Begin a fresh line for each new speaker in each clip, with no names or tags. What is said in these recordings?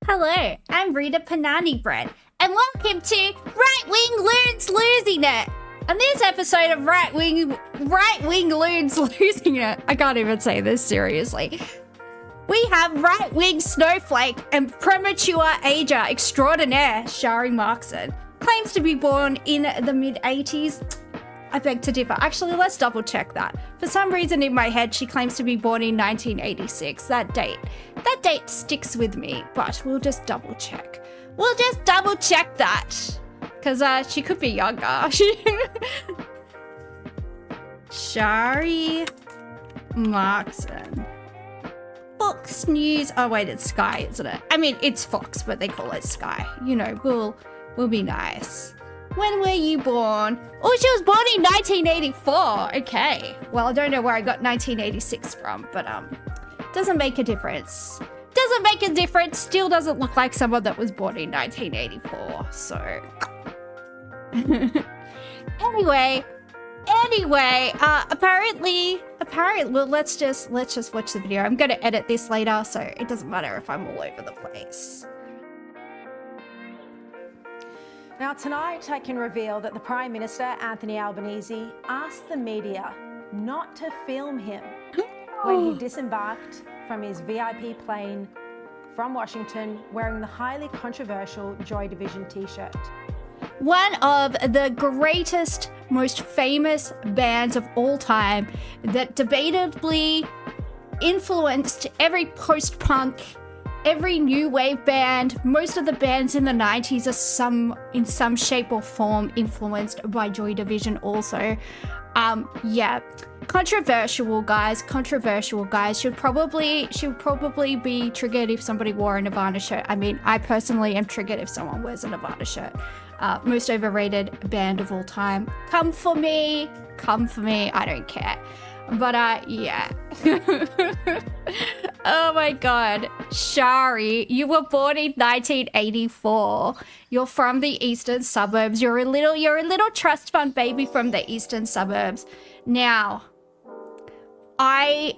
Hello, I'm Rita Panani Bread, and welcome to Right Wing Loons Losing It. On this episode of Right Wing Loons Losing It, I can't even say this seriously. We have right wing snowflake and premature ager extraordinaire Sharri Markson. Claims to be born in the mid-80s. I beg to differ. Actually, let's double check that. For some reason in my head, she claims to be born in 1986. That date sticks with me, but we'll just double check. We'll just double check that. Because she could be younger. Sharri Markson. Fox News. Oh wait, it's Sky, isn't it? I mean, it's Fox, but they call it Sky. You know, we'll be nice. When were you born? Oh, she was born in 1984. Okay. Well, I don't know where I got 1986 from, but doesn't make a difference. Doesn't make a difference. Still doesn't look like someone that was born in 1984. So anyway, apparently, well, let's just watch the video. I'm going to edit this later, so it doesn't matter if I'm all over the place.
Now tonight I can reveal that the Prime Minister, Anthony Albanese, asked the media not to film him when he disembarked from his VIP plane from Washington wearing the highly controversial Joy Division t-shirt.
One of the greatest, most famous bands of all time that debatably influenced every post-punk, every new wave band. Most of the bands in the 90s are in some shape or form influenced by Joy Division also. Yeah, controversial guys. Should probably be triggered if somebody wore a Nirvana shirt. I mean, I personally am triggered if someone wears a Nirvana shirt. Most overrated band of all time. Come for me, I don't care. But yeah. Oh my god. Sharri, you were born in 1984. You're from the eastern suburbs. You're a little trust fund baby from the eastern suburbs. Now, I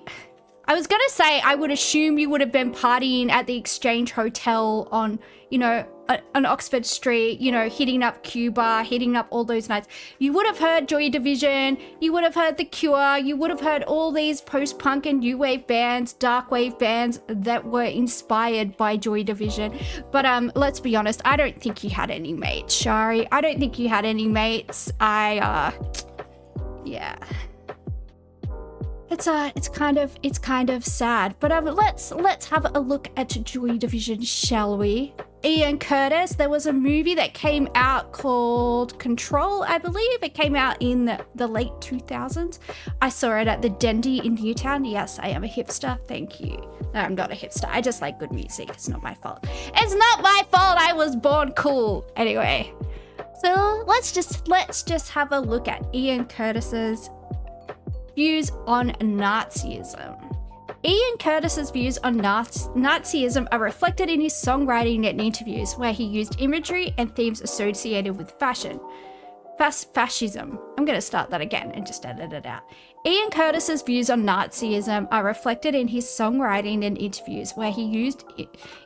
was gonna say I would assume you would have been partying at the Exchange Hotel on, on Oxford Street, hitting up Cuba, hitting up all those nights. You would have heard Joy Division, you would have heard The Cure, you would have heard all these post-punk and new wave bands, dark wave bands that were inspired by Joy Division. But let's be honest, I don't think you had any mates, Sharri. I don't think you had any mates. Yeah. It's kind of sad, but let's have a look at Joy Division, shall we? Ian Curtis, there was a movie that came out called Control, I believe. It came out in the late 2000s. I saw it at the Dendy in Newtown. Yes, I am a hipster. Thank you. No, I'm not a hipster. I just like good music. It's not my fault. It's not my fault. I was born cool. Anyway, so let's just have a look at Ian Curtis's views on Nazism. Ian Curtis's views on Nazism are reflected in his songwriting and interviews, where he used imagery and themes associated with fascism. I'm going to start that again and just edit it out. Ian Curtis's views on Nazism are reflected in his songwriting and interviews, where he used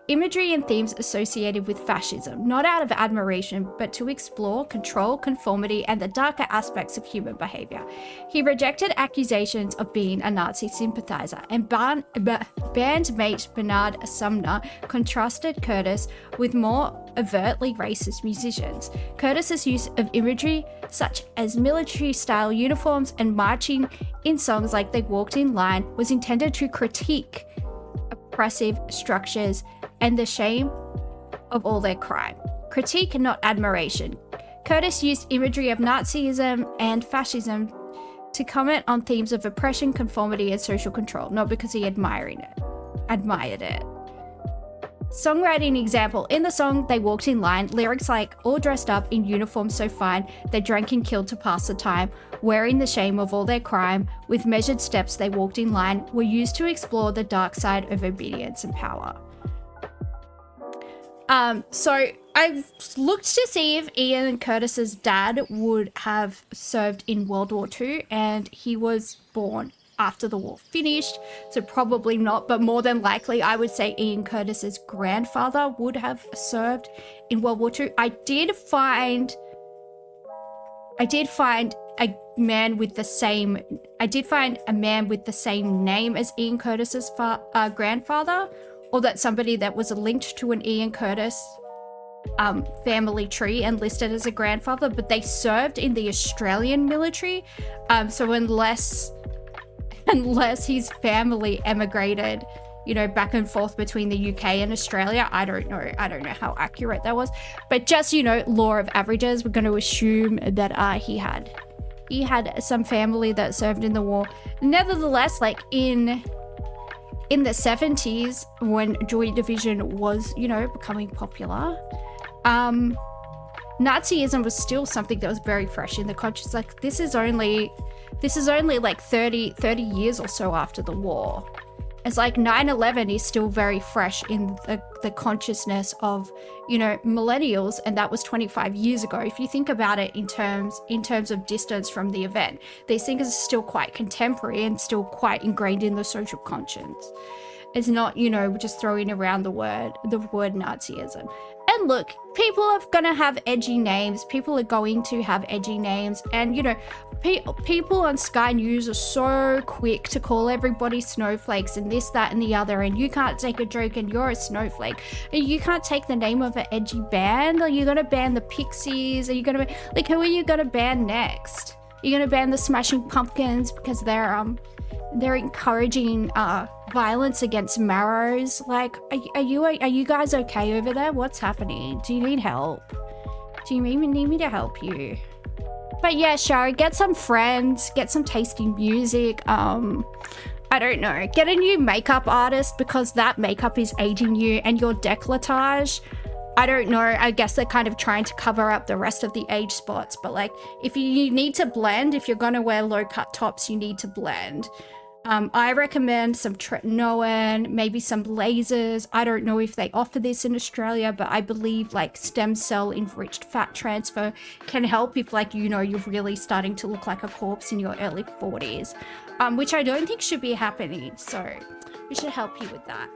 imagery and themes associated with fascism, not out of admiration, but to explore control, conformity, and the darker aspects of human behavior. He rejected accusations of being a Nazi sympathizer, and bandmate Bernard Sumner contrasted Curtis with more overtly racist musicians. Curtis's use of imagery, such as military-style uniforms and marching in songs like They Walked in Line, was intended to critique oppressive structures and the shame of all their crime. Critique, not admiration. Curtis used imagery of Nazism and fascism to comment on themes of oppression, conformity, and social control, not because he admired it. Songwriting example. In the song They Walked in Line, lyrics like all dressed up in uniform so fine, they drank and killed to pass the time, wearing the shame of all their crime, with measured steps they walked in line, were used to explore the dark side of obedience and power. So I looked to see if Ian Curtis's dad would have served in World War II, and he was born after the war finished, so probably not, but more than likely I would say Ian Curtis's grandfather would have served in World War II. I did find a man with the same name as Ian Curtis's grandfather, or that somebody that was linked to an Ian Curtis family tree and listed as a grandfather, but they served in the Australian military. So unless his family emigrated, you know, back and forth between the UK and Australia, I don't know how accurate that was, but just, you know, law of averages, we're going to assume that he had some family that served in the war. Nevertheless, like in the 70s, when Joy Division was, you know, becoming popular, Nazism was still something that was very fresh in the conscious. Like this is only like 30 years or so after the war. It's like 9/11 is still very fresh in the consciousness of, you know, millennials, and that was 25 years ago. If you think about it in terms of distance from the event, these things are still quite contemporary and still quite ingrained in the social conscience. It's not, you know, just throwing around the word Nazism. And look, people are gonna have edgy names. People are going to have edgy names, and you know, people on Sky News are so quick to call everybody snowflakes and this, that, and the other. And you can't take a joke, and you're a snowflake. And you can't take the name of an edgy band. Are you gonna ban the Pixies? Are you gonna like who are you gonna ban next? Are you gonna ban the Smashing Pumpkins because they're encouraging violence against Marrows? Like, are you guys okay over there? What's happening? Do you need help? Do you even need me to help you? But yeah, Sharri, get some friends, get some tasty music. I don't know, get a new makeup artist, because that makeup is aging you, and your décolletage, I don't know, I guess they're kind of trying to cover up the rest of the age spots, but like, if you need to blend, if you're gonna wear low cut tops, you need to blend. I recommend some tretinoin, maybe some lasers. I don't know if they offer this in Australia, but I believe like stem cell enriched fat transfer can help if, like, you know, you're really starting to look like a corpse in your early 40s, which I don't think should be happening. So we should help you with that.